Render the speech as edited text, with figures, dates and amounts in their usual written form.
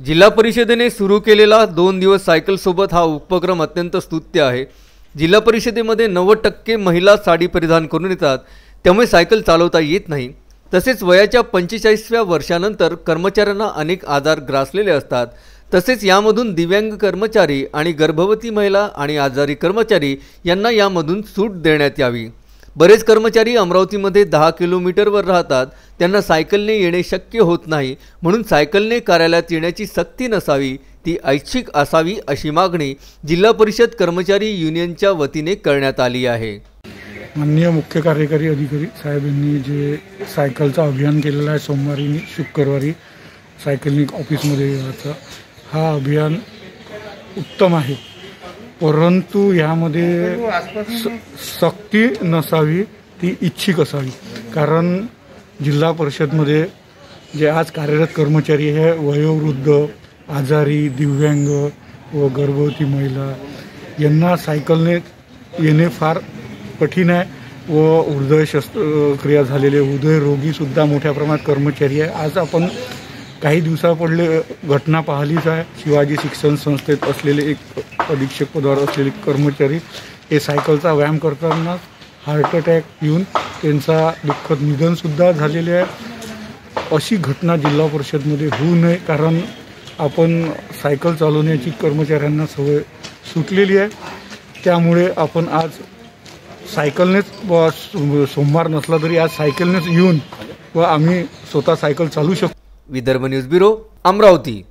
जिल्हा परिषदेने सुरू केलेला 2 दिवस सायकल सोबत हा उपक्रम अत्यंत स्तुत्य आहे। जिल्हा परिषदेमध्ये 90% महिला साडी परिधान करून येतात, त्यामुळे सायकल चालवता येत नाही। तसेच वयाच्या 45व्या वर्षानंतर कर्मचाऱ्यांना अनेक आजार ग्रासलेले असतात। तसेच यामधून दिव्यांग कर्मचारी आणि गर्भवती महिला आणि आजारी कर्मचारी यांना यामधून सूट देण्यात यावी। बरेच कर्मचारी अमरावतीमध्ये 10 किलोमीटरवर राहतात, त्यांना सायकलने येणे शक्य होत नाही, म्हणून सायकलने कार्यालयात येण्याची सक्ती नसावी, ती ऐच्छिक असावी अशी मागणी जिल्हा परिषद कर्मचारी युनियनच्या वतीने करण्यात आली आहे। माननीय मुख्य कार्यकारी अधिकारी साहेबांनी जे सायकलचा अभियान केलेला आहे, सोमवारी शुक्रवारी सायकलिंग ऑफिसमध्ये यायचं, हा अभियान उत्तम आहे, परंतु यामध्ये सक्ती नसावी, ती इच्छिक असावी। कारण जिल्हा परिषदमध्ये जे आज कार्यरत कर्मचारी आहे, वयोवृद्ध, आजारी, दिव्यांग व गर्भवती महिला यांना सायकलने येणे फार कठीण आहे व हृदय शस्त्रक्रिया झालेले हृदयरोगीसुद्धा मोठ्या प्रमाणात कर्मचारी आहे। आज आपण काही दिवसापडले घटना पाहिलीच आहे, शिवाजी शिक्षण संस्थेत असलेले एक अधीक्षक पदावर असलेले कर्मचारी हे सायकलचा व्यायाम करताना हार्ट अटॅक येऊन त्यांचा दुःखद निधनसुद्धा झालेले आहे। अशी घटना जिल्हा परिषदमध्ये होऊ नये, कारण आपण सायकल चालवण्याची कर्मचाऱ्यांना सवय सुटलेली आहे। त्यामुळे आपण आज सायकलनेच सोमवार नसला तरी आज सायकलनेच येऊन व आम्ही स्वतः सायकल चालवू शकतो। Vidarbha news bureau, Amravati.